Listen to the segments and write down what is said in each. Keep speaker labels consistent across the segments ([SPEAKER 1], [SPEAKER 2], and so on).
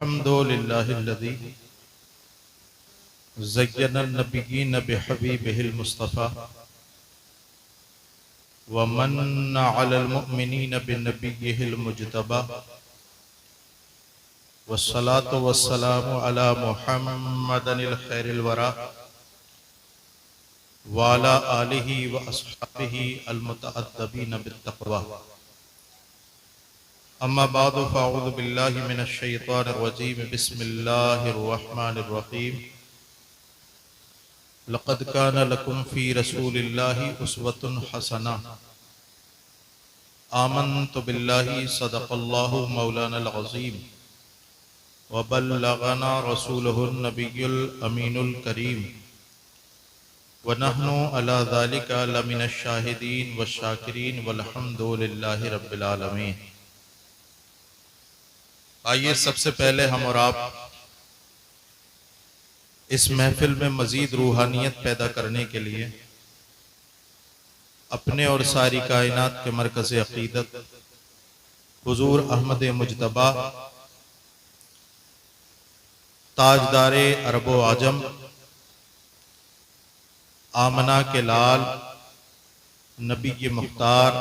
[SPEAKER 1] अल्हम्दुलिल्लाहिल्लज़ी ज़य्यना नबिय्यीन बिहबीबिहिल मुस्तफ़ा व मन्ना अलल मुअमिनीन बिनबिय्यिहिल मुज्तबा वस्सलातु वस्सलामु अला मुहम्मदिल खैरिल वरा व अला आलिहि व अस्हाबिहि अल मुतअद्दिबीन बित्तक़वा। अम्मा बादु फ़अऊज़ु बिल्लाहि मिनश शैतानिर रजीम। बिस्मिल्लाहिर रहमानिर रहीम। लक़द काना लकुम फ़ी रसूलिल्लाहि उस्वतुन हसना। आमन्तु बिल्लाहि सदक़ल्लाहु मौलानल अज़ीम व बल्लगना रसूलुहुन नबियुल अमीनुल करीम व नहनु अला ज़ालिका लमिनश शाहिदीन व शाकिरीन वल्हम्दुलिल्लाहि रब्बिल आलमीन। आइए सबसे पहले हम और आप इस महफिल में मजीद रूहानियत पैदा करने के लिए अपने और सारी कायनात के मरकज़ अक़ीदत हुज़ूर अहमद मुज्तबा ताजदारे अरबो आजम आमना के लाल नबी मुख्तार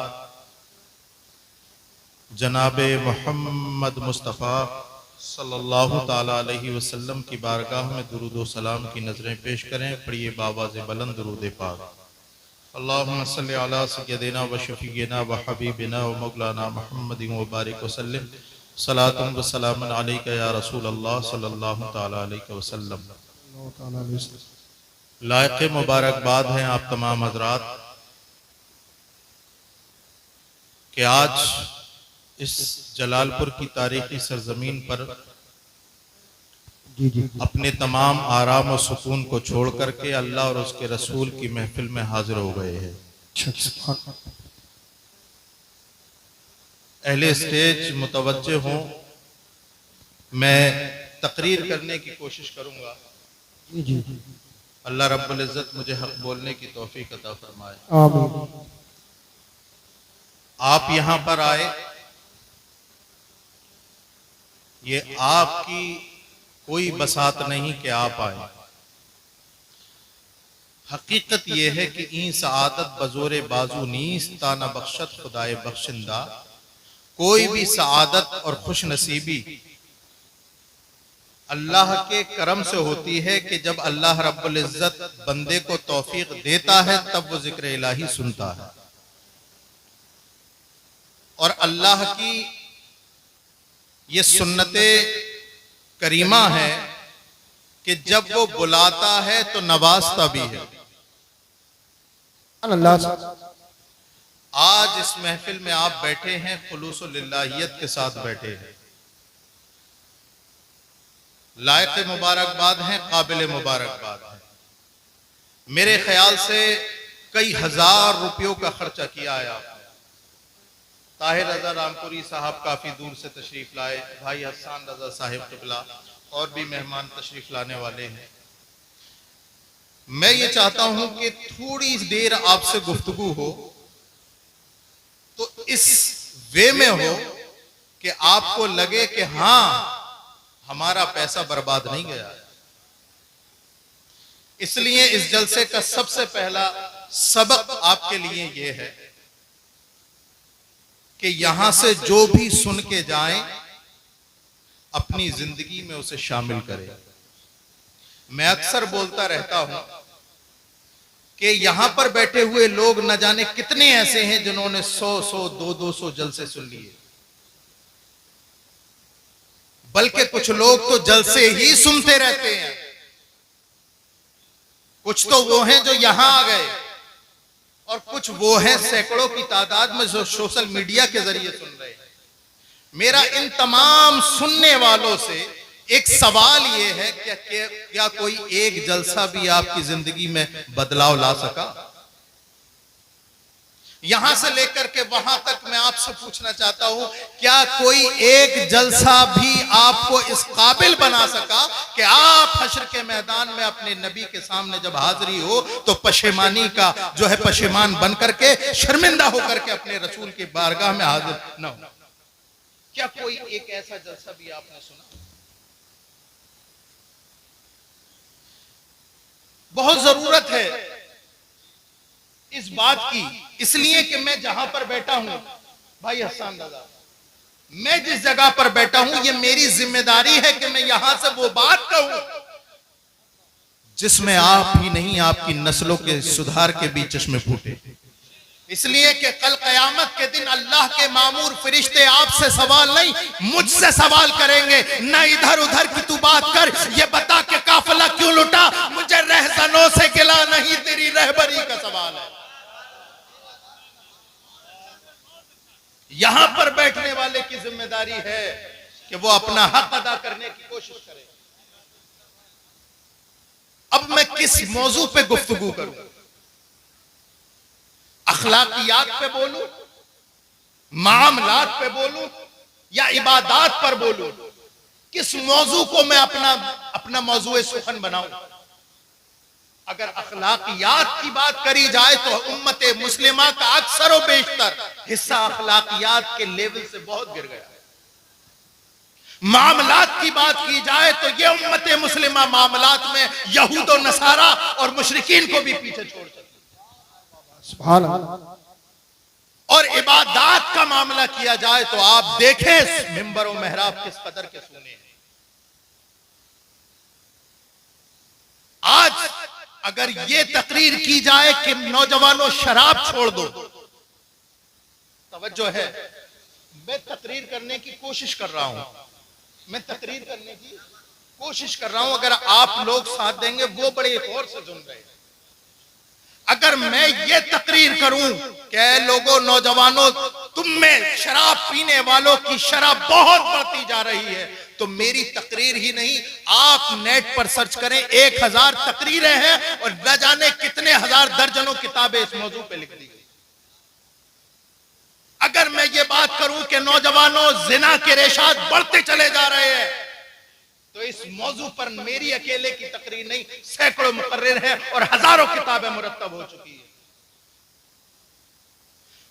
[SPEAKER 1] जनाबे मोहम्मद मुस्तफ़ा सल्लल्लाहु ताला अलैहि वसल्लम की बारगाह में दुरूद व सलाम की नजरें पेश करें। पढ़िए बावाज़े बुलंद दुरूद पाक। अल्लाहुम्मा सल्लि अला सय्यदिना व शफ़ीना व हबीबिना व मौलाना मुहम्मदिन व बारिक व सल्लिम सलातुन व सलामुन अलैका या रसूल अल्लाह सल्लल्लाहु ताला अलैहि वसल्लम। लायक़ मुबारकबाद हैं आप तमाम हज़रात कि आज इस जलालपुर की तारीखी सरजमीन पर अपने तमाम आराम और सुकून को छोड़ करके अल्लाह और उसके रसूल की महफिल में हाजिर हो गए हैं। अहले स्टेज मुतवज्जे हों, मैं तकरीर करने की कोशिश करूंगा। अल्लाह रब्बुल इज़्ज़त मुझे हक बोलने की तौफीक अता फरमाए। आमीन। आप यहां पर आए, ये आपकी कोई बसात नहीं कि आप आए। हकीकत यह है कि ई सआदत बजोरे बाजू नीस ताना बख्शत खुदाए बख्शिंदा। कोई भी सआदत और खुश नसीबी अल्लाह के करम से होती है कि जब अल्लाह रब्बुल इज़्ज़त बंदे को तौफीक देता है तब वो जिक्र इलाही सुनता है। और अल्लाह की ये सुन्नते करीमा है कि जब वो बुलाता है तो नवाजता भी है। आज इस महफिल में आप बैठे हैं, खुलूस लिल्लाहियत के साथ बैठे हैं। लायक मुबारकबाद हैं, काबिल मुबारकबाद है। मेरे ख्याल से कई हजार रुपयों का खर्चा किया है आपने। ताहिर रजा रामपुरी साहब काफी दूर से तशरीफ लाए, भाई हसन रजा साहिब क़िबला और भी मेहमान तशरीफ लाने वाले हैं। मैं ये चाहता हूं कि थोड़ी देर आपसे गुफ्तगू हो तो इस वे में हो कि आपको लगे कि हां हमारा पैसा बर्बाद नहीं गया। इसलिए इस जलसे का सबसे पहला सबक आपके लिए यह है कि यहां से जो भी सुन के जाएं अपनी जिंदगी में उसे शामिल करें। मैं अक्सर बोलता रहता हूं कि यहां पर बैठे हुए लोग न जाने कितने ऐसे हैं जिन्होंने 100-100, 200-200 जलसे सुन लिए, बल्कि कुछ लोग तो जलसे ही सुनते रहते हैं। कुछ तो वो हैं जो यहां आ गए और कुछ वो हैं सैकड़ों की तादाद में जो सोशल मीडिया के जरिए सुन रहे हैं। मेरा इन तमाम सुनने वालों से एक सवाल ये है कि क्या कोई एक जलसा भी आपकी जिंदगी में बदलाव ला सका? यहां से लेकर के वहां तक मैं आपसे पूछना चाहता हूं, क्या कोई एक जलसा भी आपको इस काबिल बना सका कि आप हश्र के मैदान में अपने नबी के सामने जब हाजिरी हो तो पशेमानी का जो है पशेमान बन करके शर्मिंदा होकर के अपने रसूल की बारगाह में हाजिर न हो? क्या कोई एक ऐसा जलसा भी आपने सुना? बहुत जरूरत है इस बात की, इसलिए कि मैं जहां पर बैठा हूं भाई हसन दादा, मैं जिस जगह पर बैठा हूं ये मेरी जिम्मेदारी है कि मैं यहां से वो बात कहूं जिसमें आप ही नहीं आपकी नस्लों के सुधार के भी चश्मे फूटे। इसलिए कि कल कयामत के दिन अल्लाह के मामूर फरिश्ते आपसे सवाल नहीं मुझसे सवाल करेंगे, ना इधर उधर की तू बात कर, ये बता के काफिला क्यों लुटा, मुझे रहजनों से गिला नहीं तेरी रहबरी का सवाल है। यहां पर बैठने वाले की जिम्मेदारी है कि वो अपना हक अदा करने की कोशिश करे। अब मैं किस मौजू पे गुफ्तगू करूं? अखलाकियात पे बोलूं, मामलात पे बोलूं या इबादात पर बोलूं? किस मौजू को मैं अपना मौजू सुखन बनाऊं? अगर अखलाकियात की बात करी जाए तो उम्मत मुस्लिमा का अक्सर और बेशतर हिस्सा अखलाकियात के लेवल से बहुत गिर गया। मामलात की बात की जाए तो ये उम्मत मुस्लिमा मामलात में यहूद और नसारा और मुशरिकीन को भी पीछे छोड़ सकती। सुभान अल्लाह। और इबादात का मामला किया जाए तो आप देखें मिंबर और मेहराब किस कदर के सोने हैं। आज अगर ये तकरीर की जाए कि नौजवानों शराब छोड़ दो, तवज्जो है, मैं तकरीर करने की कोशिश कर रहा हूं, मैं तकरीर करने की कोशिश कर रहा हूं, अगर आप लोग साथ देंगे वो बड़े गौर से सुन रहे हैं। अगर मैं ये तकरीर करूं कि लोगों नौजवानों तुम में शराब पीने वालों की शराब बहुत बढ़ती जा रही है, तो मेरी तकरीर ही नहीं, आप नेट पर सर्च करें 1000 तकरीरें हैं और न जाने कितने हजार दर्जनों किताबें इस मौजू पे लिख दी गई। अगर मैं ये बात करूं कि नौजवानों जिना के रेशात बढ़ते चले जा रहे हैं, तो इस मौजू पर मेरी अकेले की तकरीर नहीं, सैकड़ों मुकर्रिर हैं और हजारों किताबें मुरत्तब हो चुकी है।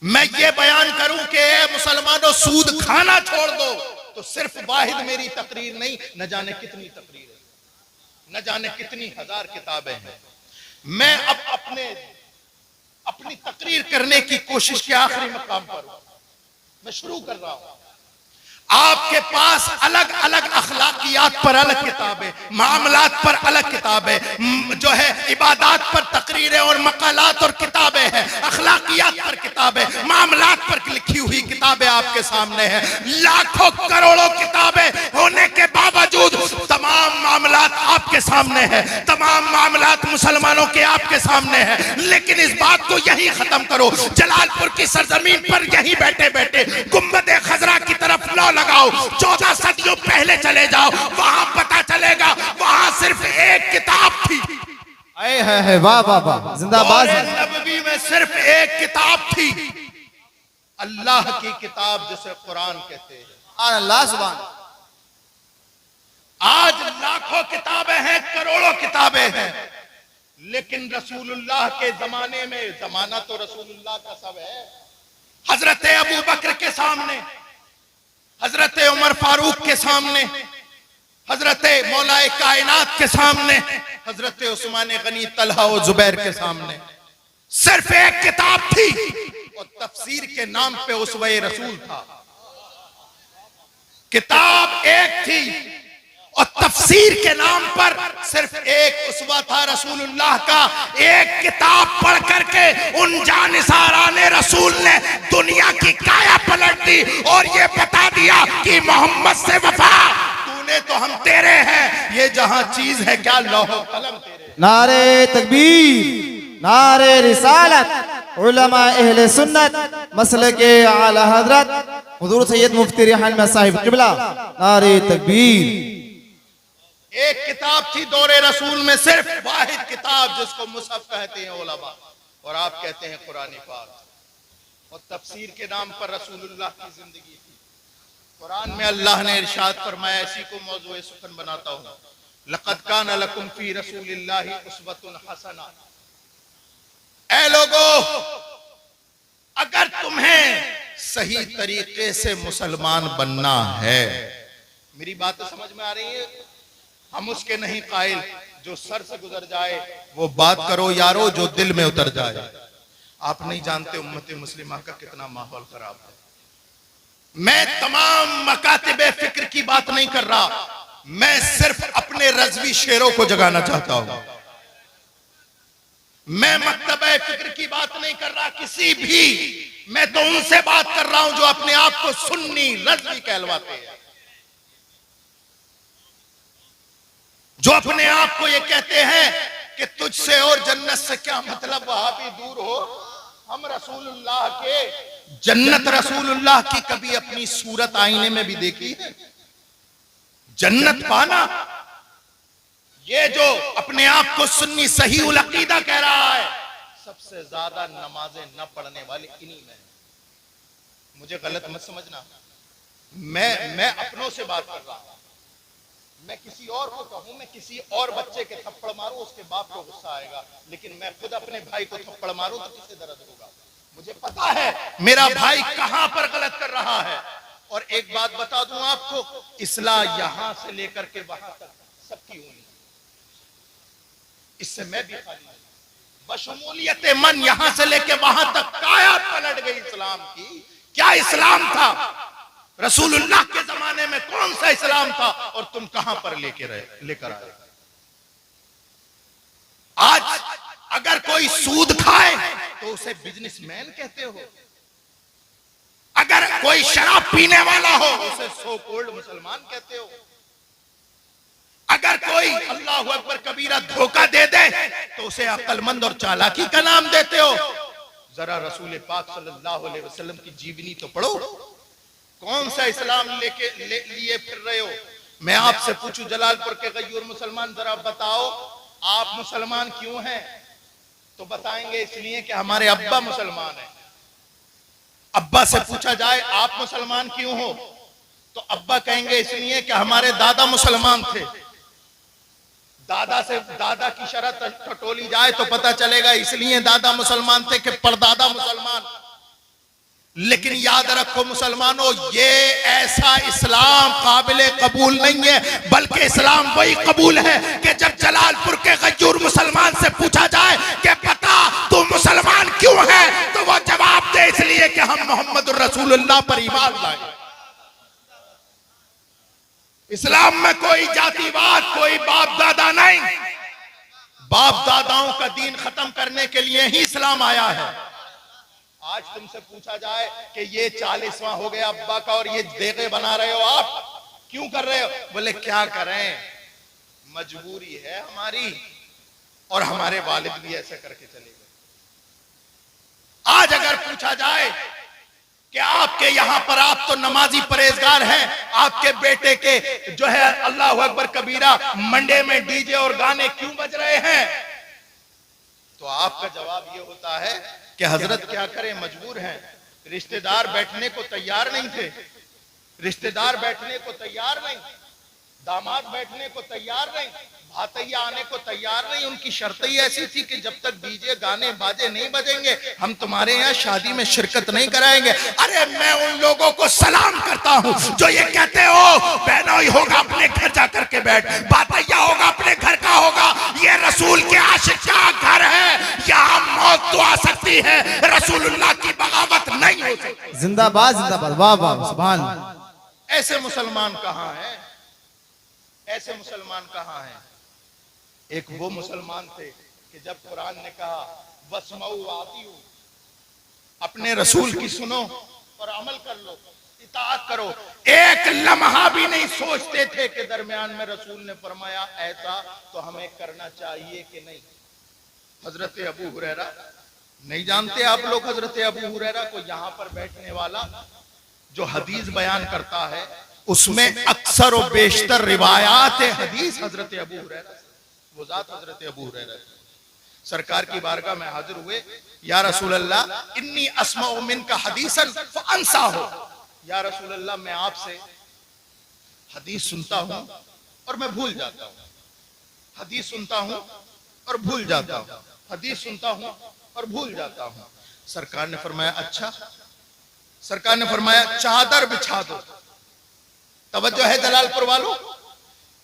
[SPEAKER 1] मैं ये बयान करूं कि मुसलमानों सूद खाना छोड़ दो, तो सिर्फ वाहिद मेरी तकरीर नहीं, न जाने कितनी तकरीर है, न जाने कितनी हजार किताबें हैं। मैं अब अपनी तकरीर करने की कोशिश के आखिरी मकाम पर हूं, मैं शुरू कर रहा हूं। आपके पास अलग अलग अखलाकियात पर अलग किताबें, मामलात पर अलग किताबें, जो है इबादात पर तकरीरें और मकालात और किताबें हैं, अखलाकियात पर किताबें, मामलात पर लिखी हुई किताबें आपके सामने हैं। लाखों करोड़ों किताबें होने के बावजूद तमाम मामलात आपके सामने हैं, तमाम मामलात मुसलमानों के आपके सामने हैं। लेकिन इस बात को यही खत्म करो, जलालपुर की सरजमीन पर यही बैठे बैठे गुंबद खजरा की तरफ लौ लगाओ, 14 सदियों पहले चले जाओ, वहां पता चलेगा वहां सिर्फ एक किताब थी।
[SPEAKER 2] है वाह वाह वाह, जिंदाबाद।
[SPEAKER 1] नबवी में सिर्फ एक किताब थी, अल्लाह की किताब जिसे कुरान कहते हैं।
[SPEAKER 2] अल्लाह सुभान।
[SPEAKER 1] आज लाखों किताबें हैं, करोड़ों किताबें हैं, लेकिन रसूलुल्लाह के जमाने में, जमाना तो रसूलुल्लाह का सब है, हजरत अबू बकर के सामने, हजरत उमर फारूक के सामने, हजरत मौलाए कायनात के सामने, हजरत उस्मान गनी, तलहा और जुबैर के सामने सिर्फ एक किताब थी और तफसीर के नाम पे उसवे रसूल था। किताब एक थी और तफसीर के नाम पर सिर्फ एक उसवा था रसूलुल्लाह का। एक किताब पढ़ करके उन जानिसाराने रसूल ने दुनिया की काया पलट दी और ये बता दिया कि मोहम्मद से वफा, तूने तो हम तेरे हैं, ये जहां चीज है क्या लौह कलम तेरे।
[SPEAKER 2] नारे तकबीर, नारे रिसालत, उलमा अहले सुन्नत, मसलके आला हजरत हुजूर सैयद मुफ्ती रिहान साहिब किबला, नारे तकबीर।
[SPEAKER 1] एक किताब थी दौरे रसूल में, सिर्फ वाहिद किताब जिसको मुसहफ कहते हैं उलमा और आप कहते हैं कुरान पाक, और तफसीर के नाम पर रसूलुल्लाह की जिंदगी थी। कुरान में अल्लाह ने इरशाद फरमाया, इसी को मौजूए सुखन बनाता हूं, लक़द कान लकुम फी रसूलिल्लाहि उस्वतुन हसना। ऐ लोगों, अगर तुम्हें सही तरीके से मुसलमान बनना है, मेरी बात तो समझ में आ रही है, हम उसके नहीं कायल, जो सर से गुजर जाए वो बात करो यारो जो दिल में उतर जाए। आप नहीं जानते उम्मत मुस्लिमा का कितना माहौल खराब है। मैं तमाम मकातिबे फिक्र की बात नहीं कर रहा, मैं सिर्फ अपने रज़वी शेरों को जगाना चाहता हूं। मैं मकतबे फिक्र की बात नहीं कर रहा किसी भी, मैं तो उनसे बात कर रहा हूं जो अपने आप को सुन्नी रज़वी कहलवाते हैं, जो अपने आप को ये कहते हैं कि तुझसे और जन्नत से क्या मतलब, वहां भी दूर हो। हम रसूलुल्लाह के, जन्नत रसूलुल्लाह की कभी अपनी सूरत आईने में भी देखी है? जन्नत पाना, ये जो अपने आप को सुन्नी सही उल अकीदा कह रहा है, सबसे ज्यादा नमाजें न पढ़ने वाले इन्हीं में। मुझे गलत मत समझना, मैं अपनों से बात कर रहा हूं। मैं किसी और को कहूं, मैं किसी और बच्चे के थप्पड़ मारूं, उसके बाप को गुस्सा आएगा, लेकिन मैं खुद अपने भाई को थप्पड़ मारूं तो किसे दर्द होगा? मुझे पता है मेरा भाई कहां पर गलत कर रहा है। और एक बात बता दूं आपको, इस्लाह यहां से लेकर के वहां तक सबकी हुई, इससे मैं भी खाली नहीं। बशमूलियत मन यहां से लेके वहां तक काया पलट गई इस्लाम की। क्या इस्लाम था? रसूलुल्लाह के जमाने में कौन सा इस्लाम था और तुम कहां पर लेकर आए? आज अगर कोई सूद खाए तो उसे बिजनेसमैन कहते हो, अगर कोई शराब पीने वाला हो उसे सो कोल्ड मुसलमान कहते हो, अगर कोई अल्लाह अकबर कबीरा धोखा दे दे तो उसे अक्लमंद और चालाकी का नाम देते हो। जरा रसूल पाक सल्लल्लाहु अलैहि वसल्लम की जीवनी तो पढ़ो, कौन सा इस्लाम लिए फिर रहे हो? मैं आपसे पूछूं, जलालपुर के गयूर मुसलमान, जरा बताओ आप मुसलमान क्यों हैं? तो बताएंगे इसलिए कि हमारे अब्बा मुसलमान हैं। अब्बा से पूछा जाए आप मुसलमान क्यों हो, तो अब्बा कहेंगे इसलिए कि हमारे दादा मुसलमान थे। दादा की शरत टटोली जाए तो पता चलेगा इसलिए दादा मुसलमान थे कि परदादा मुसलमान। लेकिन याद रखो मुसलमानों, ये ऐसा इस्लाम काबिल कबूल नहीं है, बल्कि इस्लाम वही कबूल है कि जब जलालपुर के गयूर मुसलमान से पूछा जाए कि पता तू मुसलमान क्यों है, तो वो जवाब दे इसलिए कि हम मोहम्मद रसूलुल्लाह पर ईमान लाए। इस्लाम में कोई जातिवाद, कोई बाप दादा नहीं। बाप दादाओं का दीन खत्म करने के लिए ही इस्लाम आया है। आज तुमसे पूछा जाए कि ये 40वां हो गया अब्बा का और ये देगे बना रहे हो, आप क्यों कर रहे हो? बोले क्या करें, मजबूरी है हमारी, और हमारे वालिद भी ऐसे करके चले गए। आज अगर पूछा जाए कि आपके यहां पर, आप तो नमाजी परहेजगार हैं, आपके बेटे के जो है अल्लाह अकबर कबीरा मंडे में डीजे और गाने क्यों बज रहे हैं, तो आपका जवाब ये होता है कि हजरत क्या करें, मजबूर हैं। रिश्तेदार बैठने को तैयार नहीं थे, रिश्तेदार बैठने को तैयार नहीं, दामाद बैठने को तैयार नहीं, भातैया आने को तैयार नहीं। उनकी शर्त ही ऐसी थी कि जब तक डीजे गाने बाजे नहीं बजेंगे हम तुम्हारे यहाँ शादी में शिरकत नहीं कराएंगे। अरे मैं उन लोगों को सलाम करता हूँ जो ये कहते हो बहनोई होगा अपने घर जाकर के बैठ, भातैया होगा अपने घर का होगा, ये रसूल के आशिक का घर है, यहाँ मौत तो आ सकती है, रसूलुल्लाह की बगावत नहीं हो सकती।
[SPEAKER 2] जिंदाबाद जिंदाबाद, वाह वाह सुभान।
[SPEAKER 1] ऐसे मुसलमान कहाँ हैं? ऐसे मुसलमान कहाँ हैं? एक वो मुसलमान थे कि जब कुरान ने कहा वस्मऊ आतिऊ, अपने रसूल की सुनो और अमल कर लो, इताअत करो, एक लम्हा भी नहीं सोचते थे कि दरमियान में रसूल ने फरमाया ऐसा तो हमें करना चाहिए कि नहीं। हजरत अबू हुरैरा, नहीं जानते आप लोग हजरत अबू हुरैरा को? यहाँ पर बैठने वाला जो हदीस बयान करता है उसमें अक्सर और बेशतर रिवायात हदीस हजरत अबू हुरैरा, वो जात हजरत अबू हुरैरा सरकार की बारगाह में हाजिर हुए। या रसूल अल्लाह इन्नी अस्माउ मिनका हदीसन फअंसा हो, या रसूल अल्लाह मैं आपसे हदीस सुनता हूं और मैं भूल जाता हूं, हदीस सुनता हूं और भूल जाता हूं, हदीस सुनता हूं और भूल जाता हूं। सरकार ने फरमाया अच्छा, सरकार ने फरमाया चादर बिछा दो। तवज्जो है जलालपुर वालों,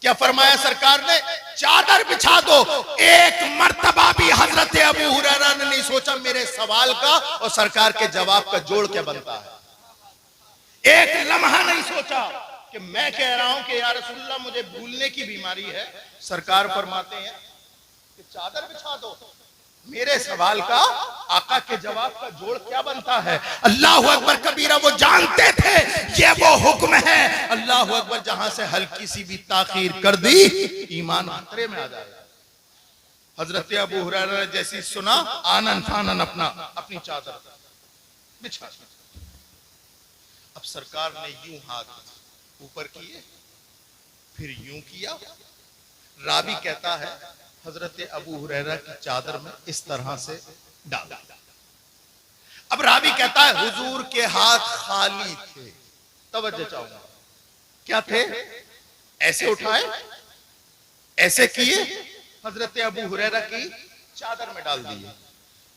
[SPEAKER 1] क्या फरमाया सरकार ने? चादर बिछा दो। एक मर्तबा भी हजरत अबू हुरैरा ने नहीं सोचा मेरे सवाल का और सरकार के जवाब का जोड़ क्या बनता है। एक लम्हा नहीं सोचा कि मैं कह रहा हूं कि या रसूलल्लाह मुझे भूलने की बीमारी है। सरकार फरमाते हैं कि चादर बिछा दो, मेरे सवाल का आका के जवाब का जोड़ क्या बनता है। अल्लाह अकबर कबीरा। वो जानते थे ये वो हुक्म है। अल्लाह अकबर। जहां से हल्की सी भी ताखीर कर दी ईमान खतरे में आ जाएगा। हजरत अबू हुरैरा ने जैसी सुना आनन फानन अपनी चादर बिछा। अब सरकार ने यूं हाथ ऊपर किए, फिर यूं किया। रावी कहता है हजरत अबू हुरैरा की चादर में इस तरह से डाला। अब रावी कहता है हुजूर के हाथ खाली थे। तवज्जो चाहूंगा, क्या थे? ऐसे उठाए, ऐसे किए, हजरत अबू हुरैरा की चादर में डाल दिए।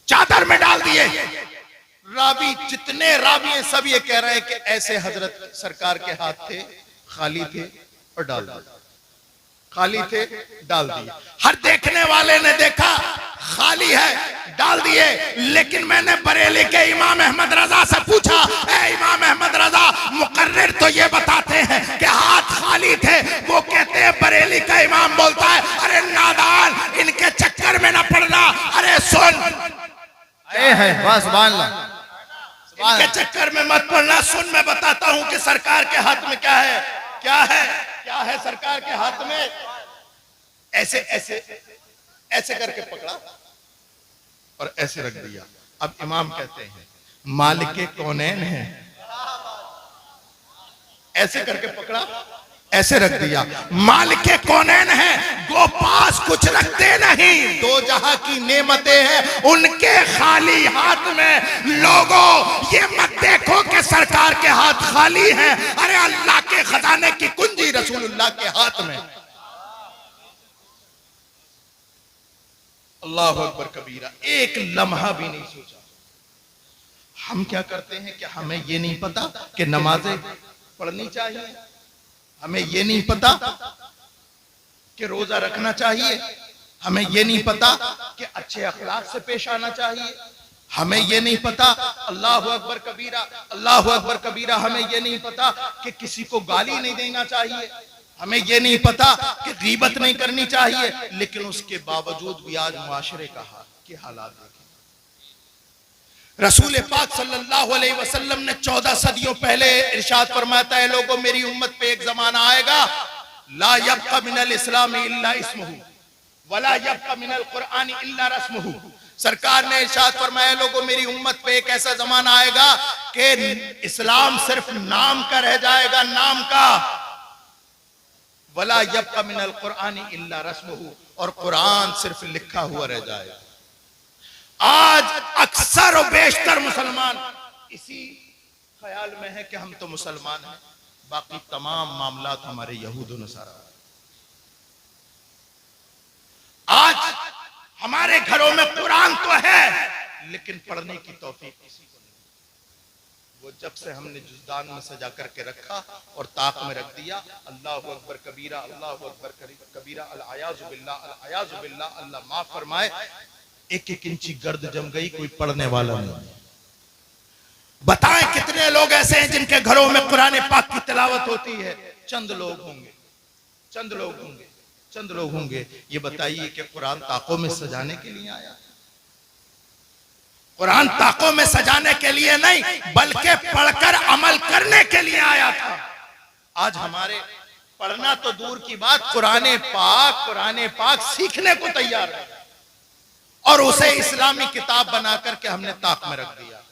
[SPEAKER 1] चादर में डाल दिए। रावी जितने रावी हैं सब ये कह रहे हैं कि ऐसे हजरत सरकार के हाथ थे, खाली थे और डाल दिए। खाली थे, डाल दिए। हर देखने वाले ने देखा खाली है, डाल दिए। लेकिन मैंने बरेली के इमाम अहमद रजा से पूछा, ए इमाम अहमद रजा, मुकर्रिर तो ये बताते हैं कि हाथ खाली थे। वो कहते हैं, बरेली का इमाम बोलता है, अरे नादान, इनके चक्कर में ना पड़ना। अरे सुन, इनके चक्कर में मत पड़ना। सुन, मैं बताता हूं कि सरकार के हाथ में क्या है। क्या है? क्या है सरकार के हाथ में? ऐसे ऐसे ऐसे करके पकड़ा और ऐसे रख दिया। अब इमाम कहते हैं मालिक कौनैन है। ऐसे करके पकड़ा, ऐसे रख दिया। मालिक कौनैन है, वो पास कुछ रखते नहीं। दो जहां की नेमतें हैं उनके खाली हाथ में। लोगों ये मत देखो कि सरकार के हाथ खाली हैं। अरे अल्लाह के खजाने की कुंजी रसूलुल्लाह के हाथ में। अल्लाह अकबर कबीरा। एक लम्हा भी नहीं सोचा। हम क्या करते हैं कि हमें ये नहीं पता कि नमाजें पढ़नी चाहिए, हमें ये नहीं पता कि रोजा रखना चाहिए, हमें ये नहीं पता कि अच्छे अखलाक से पेश आना चाहिए, हमें ये नहीं पता। अल्लाह अकबर कबीरा, अल्लाह अकबर कबीरा। हमें ये नहीं पता कि किसी को गाली नहीं देना चाहिए, हमें ये नहीं पता कि गीबत नहीं करनी चाहिए। लेकिन उसके बावजूद भी आज मुआशरे का हालात देखें। रसूल पाक सल्लल्लाहु अलैहि वसल्लम ने 14 सदियों पहले इरशाद फरमाता है, लोगों मेरी उम्मत पे एक जमाना आएगा, ला यब्का मिनल इस्लाम इल्ला इस्मुहु वला यब्का मिनल कुरआन इल्ला रस्मुहु। सरकार ने इरशाद फरमाया, लोगों मेरी उम्मत पे एक ऐसा जमाना आएगा कि इस्लाम सिर्फ नाम का रह जाएगा, नाम का। वला यब्का मिनल कुरआन इल्ला रस्मुहु, और कुरान सिर्फ लिखा हुआ रह जाएगा। आज अक्सर और बेशतर मुसलमान इसी ख्याल में है कि हम तो मुसलमान हैं, बाकी तमाम मामलात हमारे यहूद और नसारा। आज हमारे घरों में कुरान तो है लेकिन पढ़ने की तौफीक किसी को नहीं। वो जब से हमने जुज़दान में सजा करके रखा और ताक में रख दिया, अल्लाह अकबर कबीरा, अल्लाह अकबर कबीरा, अल-अयाज़ु बिल्लाह, अल-अयाज़ु बिल्लाह, अल्लाह माफ फरमाए। एक एक इंची गर्द जम गई, कोई पढ़ने वाला नहीं। बताएं कितने लोग ऐसे हैं जिनके घरों में कुरान पाक की तिलावत होती है? चंद लोग होंगे, चंद लोग होंगे, चंद लोग होंगे। ये बताइए कि कुरान ताकों में सजाने के लिए आया? कुरान ताकों में सजाने के लिए नहीं, बल्कि पढ़कर अमल करने के लिए आया था। आज हमारे पढ़ना तो दूर की बात, कुरान पाक सीखने को तैयार है और उसे इस्लामी किताब बना करके हमने ताक में रख दिया।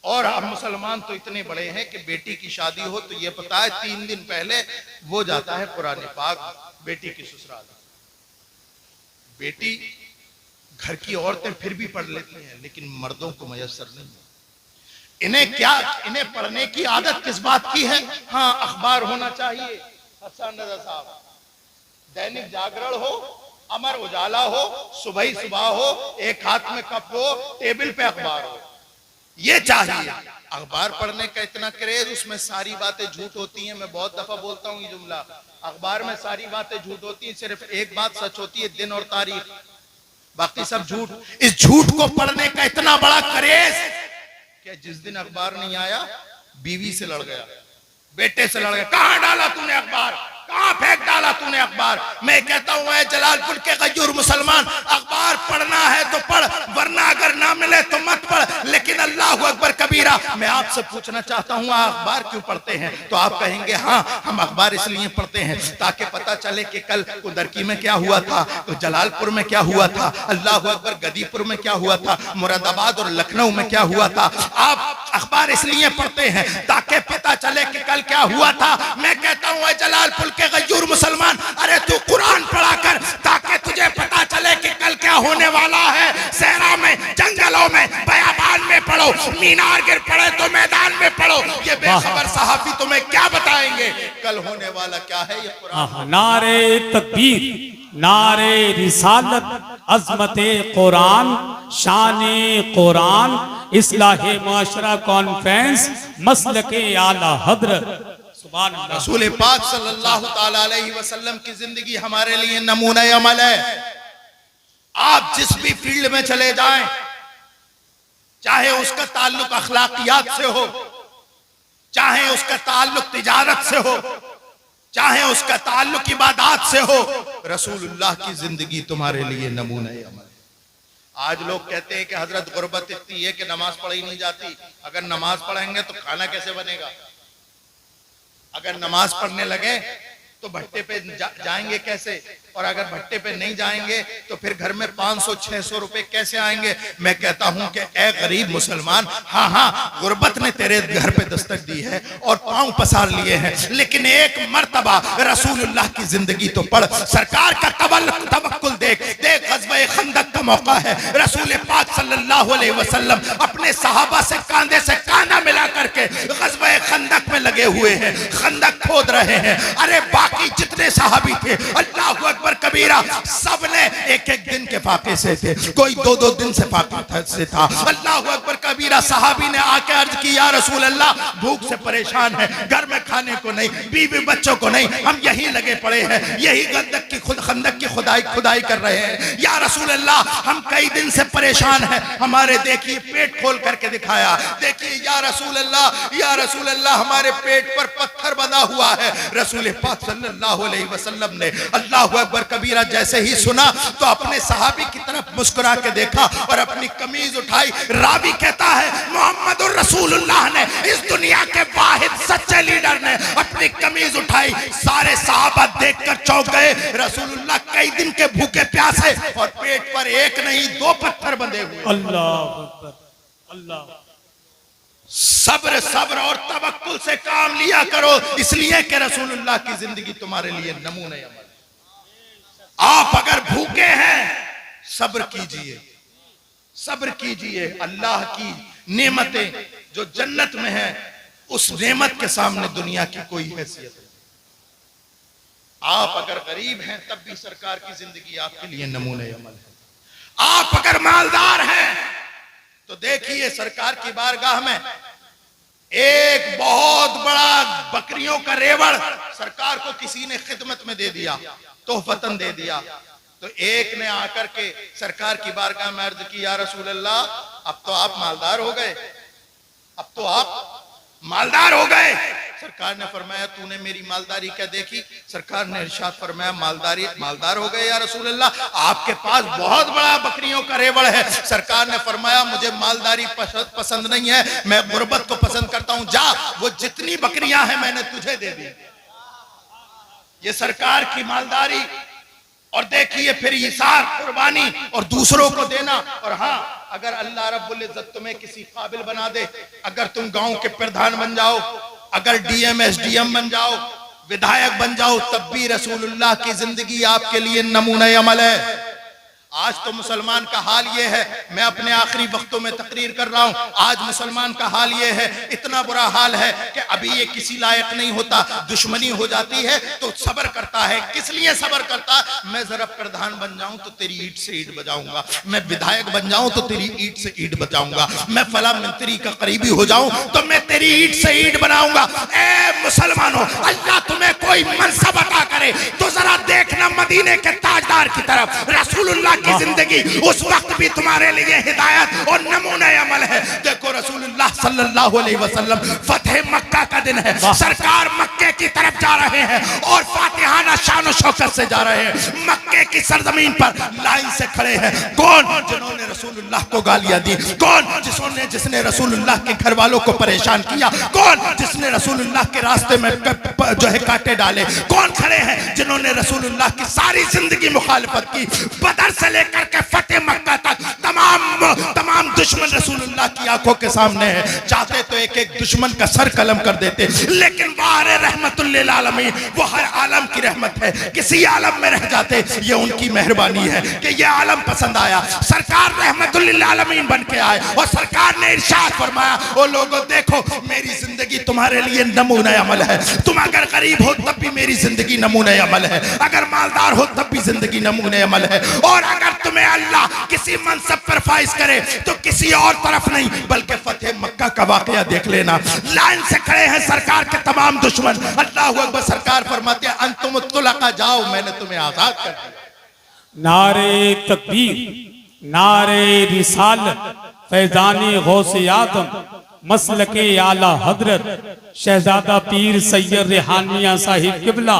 [SPEAKER 1] और हम मुसलमान तो इतने बड़े हैं कि बेटी की शादी हो तो ये पता है 3 दिन पहले वो जाता है कुरान पाक बेटी की ससुराल। बेटी घर की औरतें फिर भी पढ़ लेती हैं लेकिन मर्दों को मयसर नहीं। इन्हें पढ़ने की आदत किस बात की है? हाँ, अखबार होना चाहिए। हसन रजा साहब, दैनिक जागरण हो, अमर उजाला हो, सुबह हो, एक हाथ में कप हो, टेबल पे अखबार हो। ये चाहिए। अखबार पढ़ने का इतना क्रेज, उसमें सारी बातें झूठ होती हैं। मैं बहुत दफा बोलता हूँ ये जुमला, अखबार में सारी बातें झूठ होती हैं, सिर्फ एक बात सच होती है, दिन और तारीख, बाकी सब झूठ। इस झूठ को पढ़ने का इतना बड़ा क्रेज कि जिस दिन अखबार नहीं आया बीवी से लड़ गया, बेटे से लड़ गया, कहां डाला तूने अखबार, कहां फेंक डाला तूने अखबार। मैं कहता हूं ऐ जलालपुर के गयूर मुसलमान, अखबार पढ़ना है तो पढ़, वरना अगर ना मिले तो मत पढ़। लेकिन अल्लाह अकबर कबीरा, मैं आपसे पूछना चाहता हूं आप अखबार क्यों पढ़ते हैं? तो आप कहेंगे हाँ हम अखबार इसलिए पढ़ते हैं ताकि पता चले कि कल कुदरकी में क्या हुआ था, तो जलालपुर में क्या हुआ था, अल्लाह अकबर गदीपुर में क्या हुआ था, मुरादाबाद और लखनऊ में क्या हुआ था। आप अखबार इसलिए पढ़ते हैं ताकि पता चले कि कल क्या हुआ था। मैं कहता हूं जलालपुर के गयूर मुसलमान, अरे तू कुरान पढ़ा कर ताकि तुझे पता चले कि कल क्या होने वाला है। सहरा में, जंगलों में, बयाबान में पढ़ो, मीनार गिर पड़े तो मैदान में पढ़ो। ये बेखबर सहाफी तुम्हें क्या बताएंगे कल होने वाला क्या है। ये कुरान।
[SPEAKER 3] नारे तकबीर, नारे रिसालत, अजमते कुरान, शाने कुरान, इस्लाहे मुआशरा कॉन्फ्रेंस, मसलके आला हजरत सुभान अल्लाह।
[SPEAKER 1] रसूल पाक सल्लल्लाहु ताला अलैहि वसल्लम की जिंदगी हमारे लिए नमूना अमल है। आप जिस भी फील्ड में चले जाएं, चाहे उसका ताल्लुक अखलाकियात से हो, चाहे उसका ताल्लुक तिजारत से हो, चाहे उसका ताल्लुक इबादत से हो, रसूलुल्लाह की जिंदगी तुम्हारे लिए नमूना अमल है। आज लोग कहते हैं कि हजरत गुर्बत इतनी है कि नमाज पढ़ी नहीं जाती। अगर नमाज पढ़ेंगे तो खाना कैसे बनेगा? अगर नमाज पढ़ने लगे तो भट्टे पे जाएंगे कैसे? और अगर भट्टे पे नहीं जाएंगे तो फिर घर में 500-600 रुपए कैसे आएंगे? मैं कहता हूं कि ए गरीब मुसलमान, हाँ हाँ गुर्बत ने तेरे घर पे दस्तक दी है और पांव पसार लिए हैं, लेकिन एक मर्तबा रसूलुल्लाह की जिंदगी तो पढ़। सरकार का तवक्कुल देख, देख गज़वे खंदक का मौका है, रसूल पाक सल्लल्लाहु अलैहि वसल्लम अपने सहाबा से कांधे से कांधा मिला करके गज़वे खंदक में लगे हुए हैं, खंदक खोद रहे हैं। अरे बाकी जितने सहाबी थे, अल्लाह अकबर कबीरा, सबने एक एक दिन के फाके से थे, कोई 2-2 दिन से फाका से था। अल्लाह अकबर कबीरा, सहाबी ने आके अर्ज की या रसूल अल्लाह, भूख से परेशान है, घर में खाने को नहीं, बीवी बच्चों को नहीं, हम यहीं लगे पड़े हैं, यही खंदक की खुदाई कर रहे हैं। या रसूल अल्लाह, हम कई दिन से परेशान हैं, हमारे देखिए पेट खोल करके दिखाया, देखिए या रसूल अल्लाह हमारे पेट पर पत्थर बंधा हुआ है। रसूल पाक सल्लल्लाहु अलैहि वसल्लम ने अल्लाह अकबर कबीरा जैसे ही सुना तो अपने सहाबी की तरफ मुस्कुरा के देखा और अपनी कमीज उठाई। रावी कहता है मोहम्मदुर रसूलुल्लाह ने, इस दुनिया के वाहिद सच्चे लीडर ने अपनी कमीज उठाई। सारे सहाबा देखकर चौंक गए। रसूलुल्लाह कई दिन के भूखे प्यासे और पेट पर एक नहीं 2 पत्थर बंधे हुए।
[SPEAKER 3] अल्लाह अकबर, अल्लाह।
[SPEAKER 1] सब्र सब्र और तवक्कुल से काम लिया करो, इसलिए कि रसूलुल्लाह की जिंदगी तुम्हारे लिए नमूने अमल। आप अगर भूखे हैं सब्र कीजिए, सब्र कीजिए। अल्लाह की नेमतें जो जन्नत में है, उस नेमत के सामने दुनिया की कोई हैसियत नहीं। आप अगर गरीब हैं तब भी सरकार की जिंदगी आपके लिए नमूने अमल है। आप अगर मालदार हैं तो देखिए सरकार की बारगाह में एक बहुत बड़ा बकरियों का रेवड़ सरकार को किसी ने खिदमत में दे दिया, तोहफतन दे दिया। तो एक ने आकर के सरकार की बारगाह में अर्ज की या रसूल अल्लाह, अब तो आप मालदार हो गए, अब तो आप मालदार हो गए। सरकार ने फरमाया तूने मेरी मालदारी क्या देखी? सरकार ने इरशाद फरमाया मालदार हो गए या रसूल अल्लाह, आपके पास बहुत बड़ा बकरियों का रेवड़ है। सरकार ने फरमाया मुझे मालदारी पसंद नहीं है, मैं गुर्बत को पसंद करता हूं, जा वो जितनी बकरियां हैं मैंने तुझे दे दी। ये सरकार की मालदारी। और देखिए फिर इसार, कुर्बानी और दूसरों को देना। और हाँ, अगर अल्लाह रब्बुल इज्जत तुम्हें किसी काबिल बना दे, अगर तुम गांव के प्रधान बन जाओ, अगर डीएम एसडीएम बन जाओ, विधायक बन जाओ, तब भी रसूलुल्लाह की जिंदगी आपके लिए नमूना अमल है। आज तो मुसलमान का हाल ये है, मैं अपने आखिरी वक्तों में तकरीर कर रहा हूं, आज मुसलमान का हाल ये है, इतना बुरा हाल है कि अभी ये किसी लायक नहीं होता, दुश्मनी हो जाती है तो सब्र करता है। किस लिए सब्र करता? मैं जरा प्रधान बन जाऊं तो तेरी ईंट से ईंट बजाऊंगा, मैं विधायक बन जाऊं तो तेरी ईंट से ईंट बजाऊंगा, मैं फला मंत्री का करीबी हो जाऊं तो मैं तेरी ईंट से ईंट बनाऊंगा। ए मुसलमानों, अल्लाह तुम्हें कोई मनसब अता करे तो जरा देखना मदीने के ताजदार की तरफ। रसूलुल्लाह की जिंदगी उस वक्त भी तुम्हारे लिए हिदायत और नमूना अमल है। देखो रसूलुल्लाह सल्लल्लाहु अलैहि वसल्लम, फतेह मक्का का दिन है, सरकार मक्के की तरफ जा रहे हैं और फातिहाना शान और शौकत से जा रहे हैं। मक्के की सरजमीन पर लाइन से खड़े हैं कौन? जिन्होंने रसूलुल्लाह को गालियां दी, कौन? जिसने रसूलुल्लाह के घर वालों को परेशान किया, कौन? जिसने रसूलुल्लाह के रास्ते में जो है कांटे डाले, कौन खड़े हैं? जिन्होंने रसूलुल्लाह की सारी जिंदगी मुखालिफत की। बदर से लेकर के फतेह मक्का तक तमाम दुश्मन रसूलुल्लाह की आंखों के सामने है। चाहते तो एक एक दुश्मन का सर कलम कर देते, लेकिन बाहर रहमतुल लिल आलमीन, वो हर आलम की रहमत है, किसी आलम में रह जाते, ये उनकी मेहरबानी है कि ये आलम पसंद आया, सरकार रहमतुल लिल आलमीन बन के आए और सरकार ने इरशाद फरमाया, ओ लोगों देखो मेरी जिंदगी तुम्हारे लिए नमूना अमल है। तुम अगर गरीब हो तब भी मेरी जिंदगी नमूना अमल है, अगर मालदार हो तब भी जिंदगी नमूना अमल है, और अगर तुम्हें अल्लाह किसी मनसब पर फाइज करे तो किसी और तरफ नहीं बल्कि फतेह मक्का का वाकया देख लेना। लाइन से खड़े हैं सरकार के तमाम दुश्मन। अल्लाहु अकबर। सरकार फरमाते हैं अंतुम तुलका, जाओ मैंने तुम्हें आजाद कर दिया।
[SPEAKER 3] नारे तकबीर, नारे रिसालत, फैजानी गौसे आदम, मसलके आला हजरत शहजादा पीर सैयद रेहान मियां साहिब किबला।